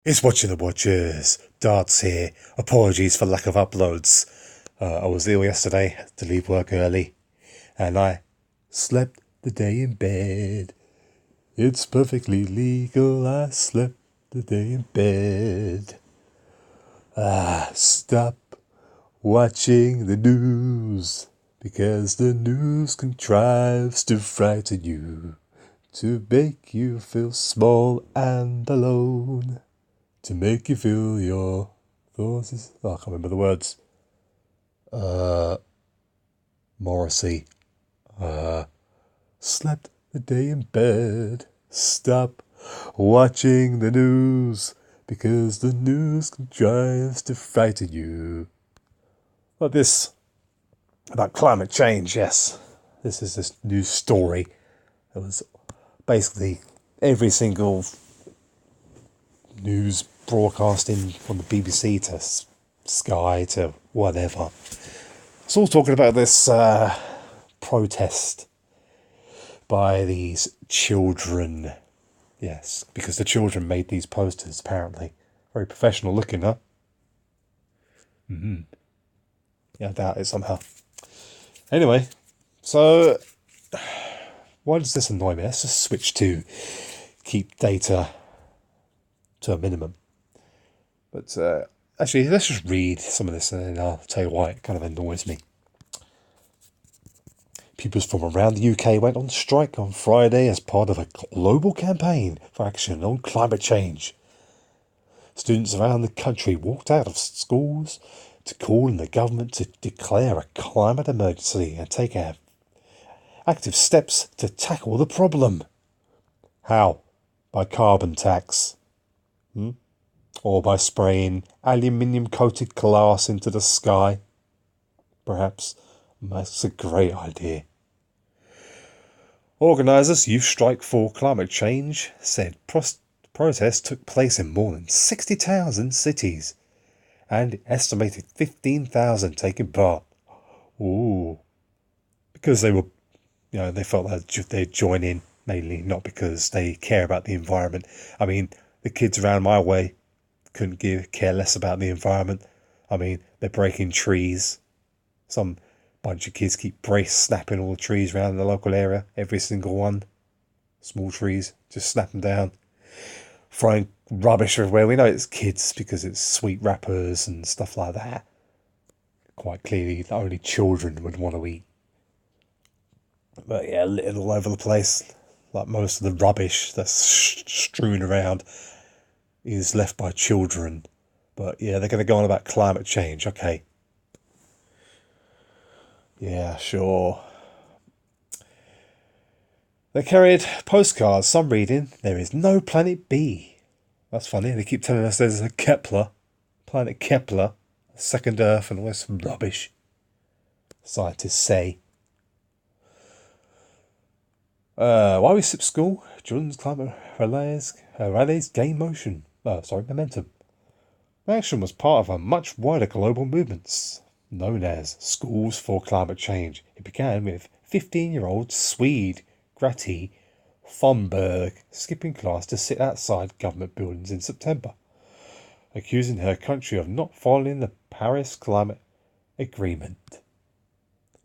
It's Watching the Watchers. Darts here. Apologies for lack of uploads. I was ill yesterday, had to leave work early, and I slept the day in bed. It's perfectly legal. I slept the day in bed. Stop watching the news because the news contrives to frighten you, to make you feel small and alone. To make you feel your thoughts. Oh, I can't remember the words. Morrissey. Slept the day in bed. Stop watching the news because the news contrives to frighten you. Like this about climate change, yes. This is this news story. It was basically every single news broadcasting from the BBC to Sky to whatever. It's all talking about this protest by these children. Yes, because the children made these posters, apparently. Very professional looking, huh? Yeah, I doubt it somehow. Anyway, so why does this annoy me? Let's just switch to keep data to a minimum. But actually, let's just read some of this and then I'll tell you why it kind of annoys me. Pupils from around the UK went on strike on Friday as part of a global campaign for action on climate change. Students around the country walked out of schools to call on the government to declare a climate emergency and take active steps to tackle the problem. How? By carbon tax. Or by spraying aluminium coated glass into the sky. Perhaps. That's a great idea. Organisers Youth Strike for Climate Change said protests took place in more than 60 towns and cities, and estimated 15,000 taking part. Ooh. Because they were, they felt that they'd join in, mainly not because they care about the environment. I mean, the kids around my way couldn't care less about the environment. I mean, they're breaking trees. Some bunch of kids keep snapping all the trees around the local area, every single one. Small trees, just snap them down. Throwing rubbish everywhere. We know it's kids because it's sweet wrappers and stuff like that. Quite clearly, only children would want to eat. But yeah, littered all over the place. Like most of the rubbish that's strewn around is left by children. But yeah, they're going to go on about climate change. Okay. Yeah, sure. They carried postcards, some reading, "There is no planet B." That's funny, they keep telling us there's a planet Kepler, a second Earth, and all this rubbish. Scientists say. While we skip school, children's climate rallies gain momentum. Action was part of a much wider global movement known as Schools for Climate Change. It began with 15-year-old Swede Greta Thunberg skipping class to sit outside government buildings in September, accusing her country of not following the Paris Climate Agreement.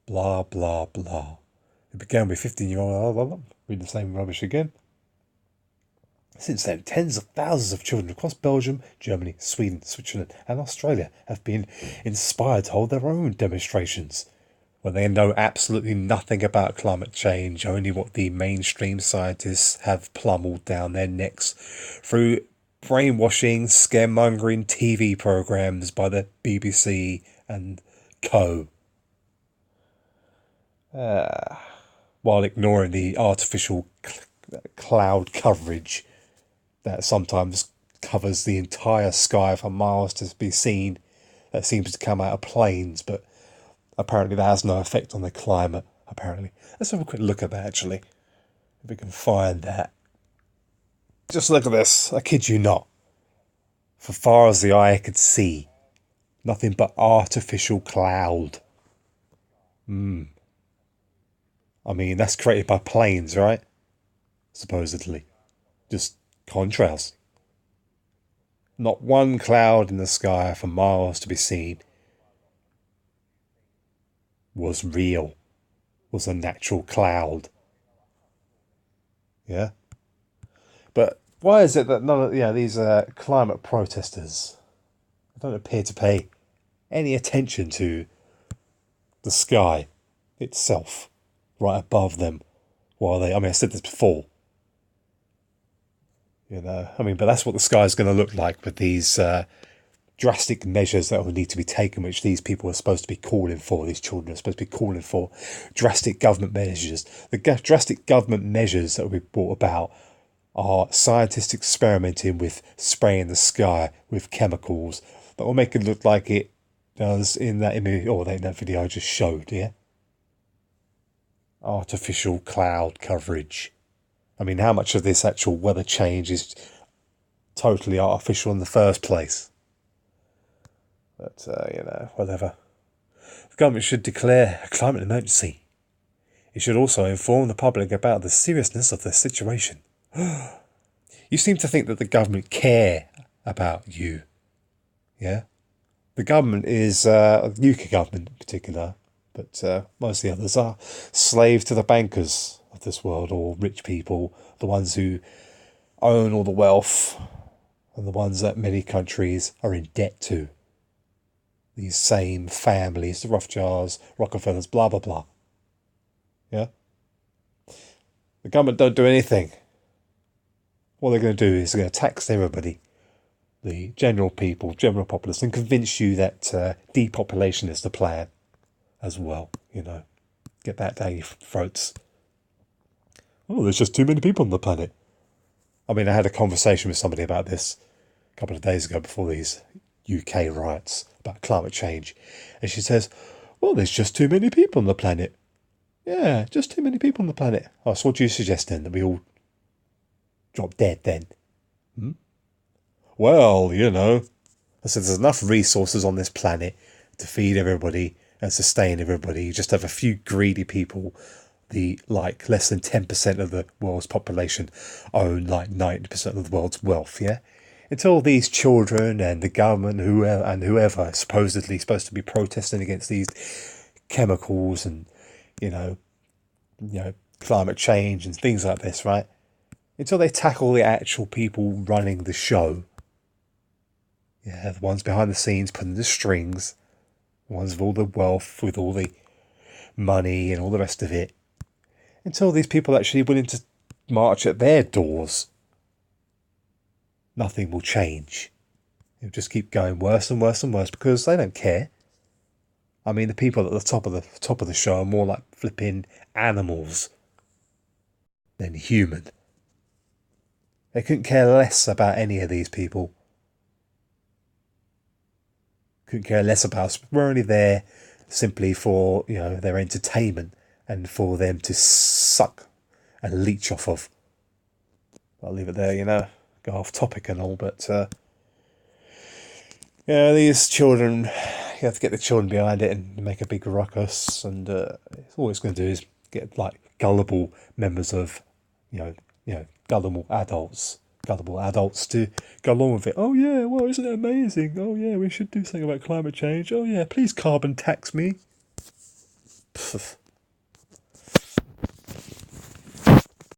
Blah, blah, blah. It began with 15-year-old... Read the same rubbish again. Since then, tens of thousands of children across Belgium, Germany, Sweden, Switzerland, and Australia have been inspired to hold their own demonstrations, where they know absolutely nothing about climate change, only what the mainstream scientists have plummeled down their necks through brainwashing, scaremongering TV programs by the BBC and co. While ignoring the artificial cloud coverage that sometimes covers the entire sky for miles to be seen, that seems to come out of planes, but apparently that has no effect on the climate, apparently. Let's have a quick look at that, actually, if we can find that. Just look at this, I kid you not. For far as the eye could see, nothing but artificial cloud. I mean, that's created by planes, right? Supposedly. Just contrails. Not one cloud in the sky for miles to be seen was real, was a natural cloud. Yeah? But why is it that none of these climate protesters don't appear to pay any attention to the sky itself right above them while they, I mean, I said this before, but that's what the sky is going to look like with these drastic measures that will need to be taken, which these people are supposed to be calling for. These children are supposed to be calling for drastic government measures. The drastic government measures that will be brought about are scientists experimenting with spraying the sky with chemicals that will make it look like it does in that image or in that video I just showed, yeah? Artificial cloud coverage. I mean, how much of this actual weather change is totally artificial in the first place? But, whatever. The government should declare a climate emergency. It should also inform the public about the seriousness of the situation. You seem to think that the government care about you. Yeah? The government is, the UK government in particular, but most of the others are slaves to the bankers of this world, or rich people, the ones who own all the wealth, and the ones that many countries are in debt to. These same families, the Rothschilds, Rockefellers, blah, blah, blah. Yeah? The government don't do anything. What they're going to do is they're going to tax everybody, the general people, general populace, and convince you that depopulation is the plan as well, Get that down your throats. Oh, there's just too many people on the planet. I mean, I had a conversation with somebody about this a couple of days ago before these UK riots about climate change. And she says, well, there's just too many people on the planet. Yeah, just too many people on the planet. Oh, so what do you suggest then? That we all drop dead then? Well, I said there's enough resources on this planet to feed everybody and sustain everybody. You just have a few greedy people. Less than 10% of the world's population own 90% of the world's wealth, yeah? Until these children and the government whoever supposedly supposed to be protesting against these chemicals and, climate change and things like this, right? Until they tackle the actual people running the show. Yeah, the ones behind the scenes putting the strings, the ones with all the wealth, with all the money and all the rest of it. Until these people are actually willing to march at their doors, nothing will change. It'll just keep going worse and worse and worse because they don't care. I mean, the people at the top of the show are more like flipping animals than human. They couldn't care less about any of these people. Couldn't care less about us. We're only there simply for, their entertainment and for them to suck and leech off of. I'll leave it there, go off topic and all, but these children, you have to get the children behind it and make a big ruckus, and all it's going to do is get gullible members of, gullible adults to go along with it. Oh yeah, well, isn't it amazing? Oh yeah, we should do something about climate change. Oh yeah, please carbon tax me. Pff.